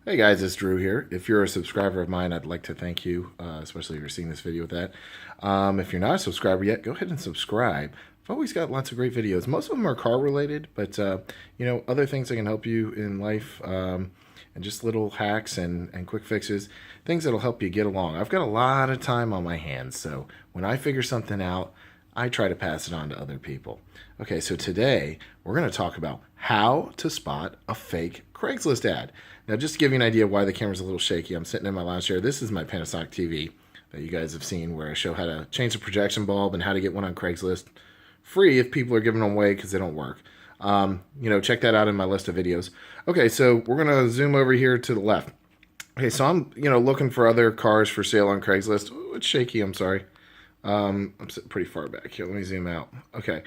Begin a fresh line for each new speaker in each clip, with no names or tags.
Hey guys, it's Drew here. If you're a subscriber of mine, I'd like to thank you, especially if you're seeing this video with that. If you're not a subscriber yet, go ahead and subscribe. I've always got lots of great videos. Most of them are car related, but other things that can help you in life, and just little hacks and quick fixes, things that'll help you get along. I've got a lot of time on my hands, so when I figure something out, I try to pass it on to other people. Okay, so today we're going to talk about how to spot a fake Craigslist ad. Now, just to give you an idea why the camera's a little shaky, I'm sitting in my lounge chair. This is my Panasonic TV that you guys have seen, where I show how to change the projection bulb and how to get one on Craigslist free if people are giving them away because they don't work. Check that out in my list of videos. Okay, so we're going to zoom over here to the left. Okay, so I'm, looking for other cars for sale on Craigslist. Ooh, it's shaky, I'm sorry. I'm sitting pretty far back here. Let me zoom out. Okay.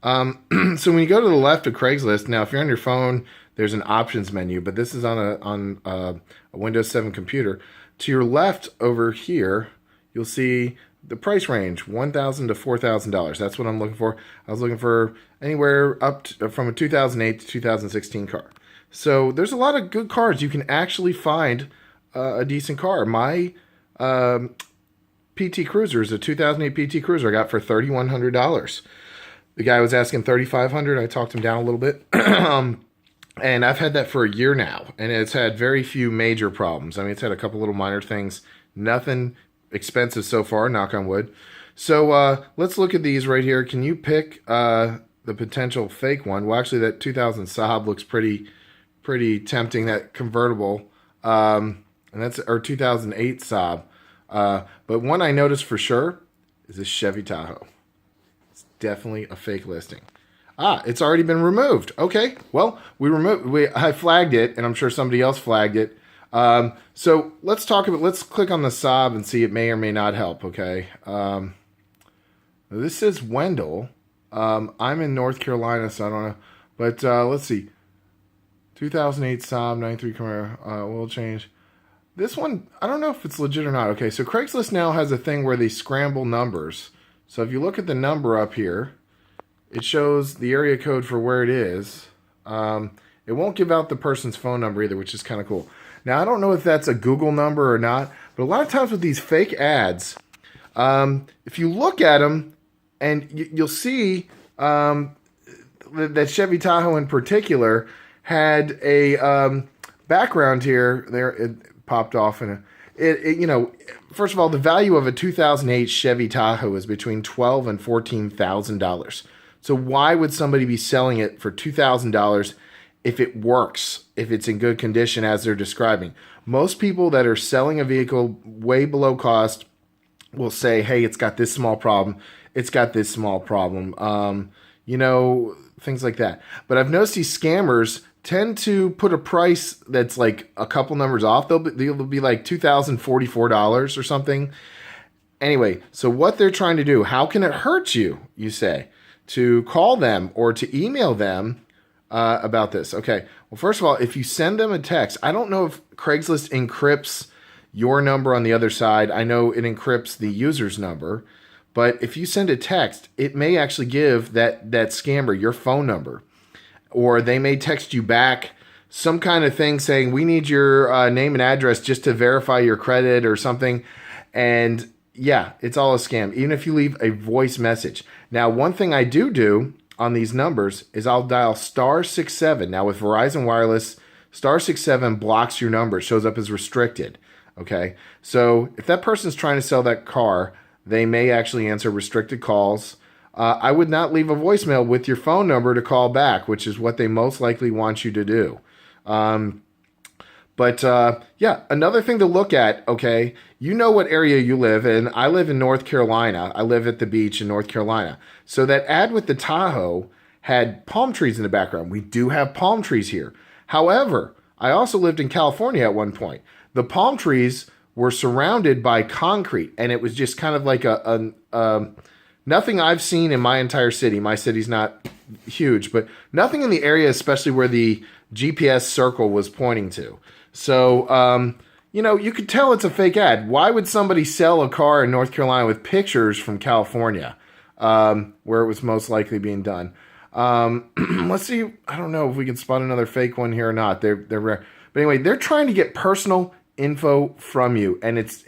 So when you go to the left of Craigslist, now if you're on your phone, there's an options menu, but this is on a Windows 7 computer. To your left over here, you'll see the price range, $1,000 to $4,000. That's what I'm looking for. I was looking for anywhere up to, from a 2008 to 2016 car. So there's a lot of good cars. You can actually find a decent car. My PT Cruiser is a 2008 PT Cruiser I got for $3,100. The guy was asking $3,500. I talked him down a little bit. And I've had that for a year now, and it's had very few major problems. I mean, it's had a couple little minor things. Nothing expensive so far, knock on wood. So let's look at these right here. Can you pick the potential fake one? Well, actually, that 2000 Saab looks pretty tempting, that convertible. And that's our 2008 Saab. But one I noticed for sure is this Chevy Tahoe. It's definitely a fake listing. It's already been removed. Okay, well, I flagged it, and I'm sure somebody else flagged it. So let's click on the Saab and see, it may or may not help, okay? This says Wendell. I'm in North Carolina, so I don't know. But let's see. 2008 Saab, 93 Camaro, oil change. This one, I don't know if it's legit or not. Okay, so Craigslist now has a thing where they scramble numbers. So if you look at the number up here, it shows the area code for where it is. It won't give out the person's phone number either, which is kind of cool. Now, I don't know if that's a Google number or not, but a lot of times with these fake ads, if you look at them, and you'll see that Chevy Tahoe in particular had a background here. There, it popped off, and first of all, the value of a 2008 Chevy Tahoe is between $12,000 and $14,000. So why would somebody be selling it for $2,000 if it works, if it's in good condition as they're describing? Most people that are selling a vehicle way below cost will say, hey, it's got this small problem. It's got this small problem. Things like that. But I've noticed these scammers tend to put a price that's like a couple numbers off. They'll be like $2,044 or something. Anyway, so what they're trying to do, how can it hurt you, you say? To call them or to email them about this. Okay, well, first of all, if you send them a text, I don't know if Craigslist encrypts your number on the other side. I know it encrypts the user's number, but if you send a text, it may actually give that scammer your phone number, or they may text you back some kind of thing saying, we need your name and address just to verify your credit or something. And yeah, it's all a scam, even if you leave a voice message. Now, one thing I do on these numbers is I'll dial *67. Now, with Verizon Wireless, *67 blocks your number. It shows up as restricted. Okay, so if that person's trying to sell that car, they may actually answer restricted calls. I would not leave a voicemail with your phone number to call back, which is what they most likely want you to do. Another thing to look at, okay, you know what area you live in. I live in North Carolina. I live at the beach in North Carolina. So that ad with the Tahoe had palm trees in the background. We do have palm trees here. However, I also lived in California at one point. The palm trees were surrounded by concrete, and it was just kind of like nothing I've seen in my entire city. My city's not huge, but nothing in the area, especially where the GPS circle was pointing to. So, you could tell it's a fake ad. Why would somebody sell a car in North Carolina with pictures from California, where it was most likely being done? Let's see. I don't know if we can spot another fake one here or not. They're rare. But anyway, they're trying to get personal info from you, and it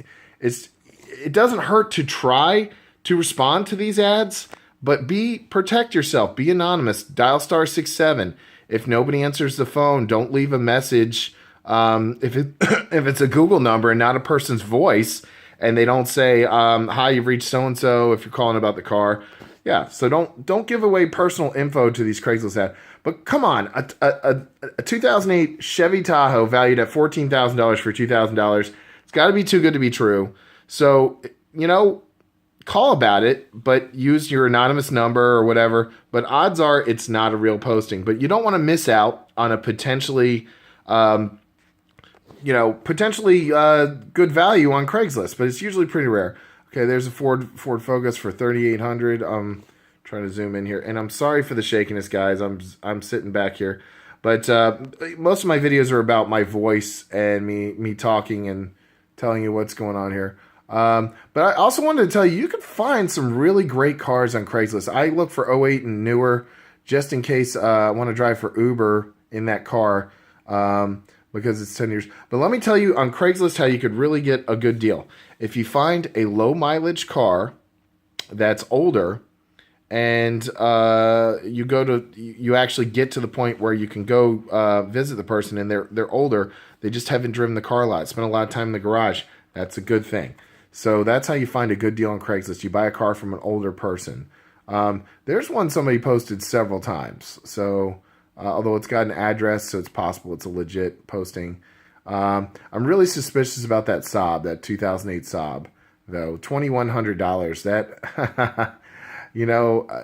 doesn't hurt to try to respond to these ads, but protect yourself. Be anonymous. Dial *67. If nobody answers the phone, don't leave a message. If it's a Google number and not a person's voice, and they don't say, "Hi, you've reached so and so," if you're calling about the car. Yeah, so don't give away personal info to these Craigslist ads. But come on, a 2008 Chevy Tahoe valued at $14,000 for $2,000. It's got to be too good to be true. So, call about it, but use your anonymous number or whatever. But odds are it's not a real posting. But you don't want to miss out on a potentially good value on Craigslist. But it's usually pretty rare. Okay, there's a Ford Focus for $3,800. I'm trying to zoom in here, and I'm sorry for the shakiness, guys. I'm sitting back here, but most of my videos are about my voice and me talking and telling you what's going on here. But I also wanted to tell you can find some really great cars on Craigslist. I look for '08 and newer, just in case I want to drive for Uber in that car. Because it's 10 years. But let me tell you on Craigslist how you could really get a good deal. If you find a low mileage car that's older, and you actually get to the point where you can go visit the person, and they're older, they just haven't driven the car a lot, spent a lot of time in the garage, that's a good thing. So that's how you find a good deal on Craigslist. You buy a car from an older person. There's one somebody posted several times. So although it's got an address, so it's possible it's a legit posting. I'm really suspicious about that Saab, that 2008 Saab, though. $2,100. That,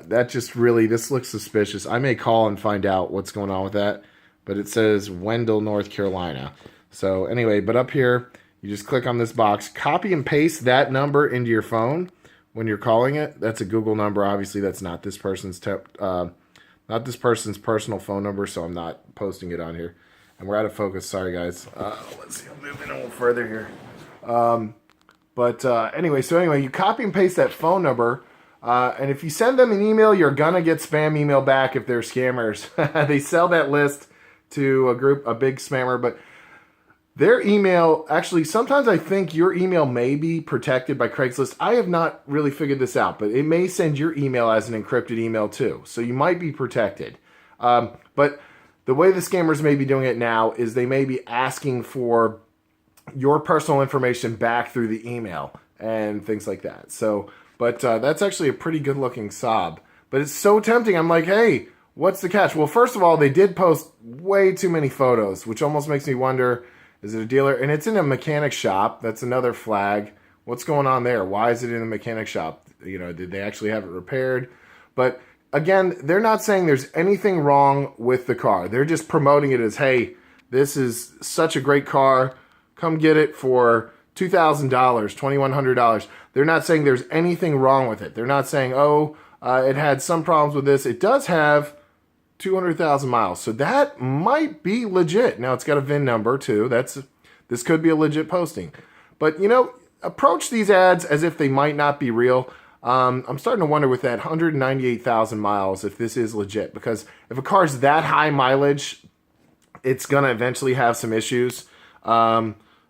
that just really, this looks suspicious. I may call and find out what's going on with that, but it says Wendell, North Carolina. So anyway, but up here, you just click on this box, copy and paste that number into your phone when you're calling it. That's a Google number. Obviously, that's not this person's not this person's personal phone number, so I'm not posting it on here. And we're out of focus. Sorry, guys. Let's see. I'm moving a little further here. Anyway, you copy and paste that phone number. And if you send them an email, you're going to get spam email back if they're scammers. They sell that list to a big spammer. But their email, actually, sometimes I think your email may be protected by Craigslist. I have not really figured this out, but it may send your email as an encrypted email too. So you might be protected. But the way the scammers may be doing it now is they may be asking for your personal information back through the email and things like that. So, but that's actually a pretty good looking Saab. But it's so tempting. I'm like, hey, what's the catch? Well, first of all, they did post way too many photos, which almost makes me wonder, is it a dealer? And it's in a mechanic shop. That's another flag. What's going on there? Why is it in a mechanic shop? Did they actually have it repaired? But again, they're not saying there's anything wrong with the car. They're just promoting it as, hey, this is such a great car. Come get it for $2,000, $2,100. They're not saying there's anything wrong with it. They're not saying, it had some problems with this. It does have 200,000 miles. So that might be legit. Now it's got a VIN number too. This could be a legit posting. But approach these ads as if they might not be real. I'm starting to wonder with that 198,000 miles if this is legit, because if a car's that high mileage, it's gonna eventually have some issues.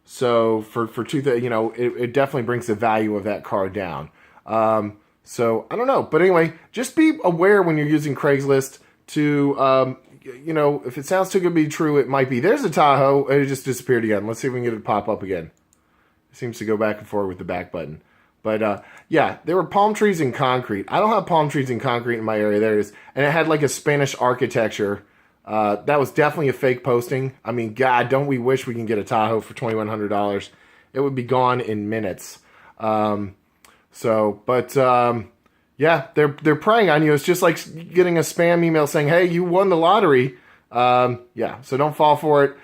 So for it definitely brings the value of that car down. So I don't know, but anyway, just be aware when you're using Craigslist to, if it sounds too good to be true, it might be. There's a Tahoe. It just disappeared again. Let's see if we can get it to pop up again. It seems to go back and forth with the back button. But, yeah, there were palm trees and concrete. I don't have palm trees and concrete in my area. There it is. And it had like a Spanish architecture. That was definitely a fake posting. I mean, God, don't we wish we can get a Tahoe for $2,100. It would be gone in minutes. Yeah, they're preying on you. It's just like getting a spam email saying, hey, you won the lottery. Yeah, so don't fall for it.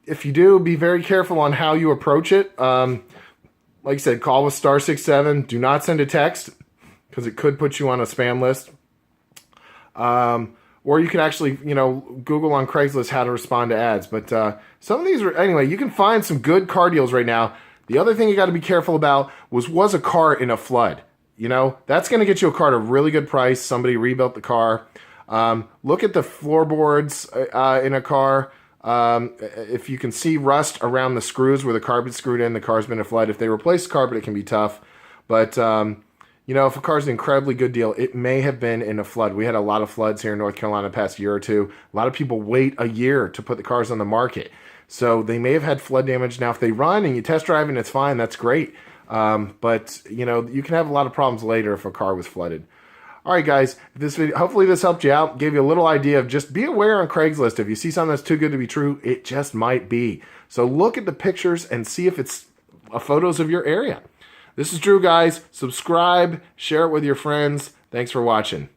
If you do, be very careful on how you approach it. Like I said, call with *67. Do not send a text, because it could put you on a spam list. Or you can actually, Google on Craigslist how to respond to ads. But some of these anyway, you can find some good car deals right now. The other thing you got to be careful about was a car in a flood. That's going to get you a car at a really good price. Somebody rebuilt the car. Look at the floorboards in a car. If you can see rust around the screws where the carpet's screwed in, the car's been in a flood. If they replace the carpet, it can be tough. But, you know, if a car's an incredibly good deal, it may have been in a flood. We had a lot of floods here in North Carolina the past year or two. A lot of people wait a year to put the cars on the market. So they may have had flood damage. Now, if they run and you test drive and it's fine, that's great. But, you know, you can have a lot of problems later if a car was flooded. All right, guys, this video, hopefully this helped you out, gave you a little idea of just be aware on Craigslist. If you see something that's too good to be true, it just might be. So look at the pictures and see if it's photos of your area. This is Drew, guys. Subscribe, share it with your friends. Thanks for watching.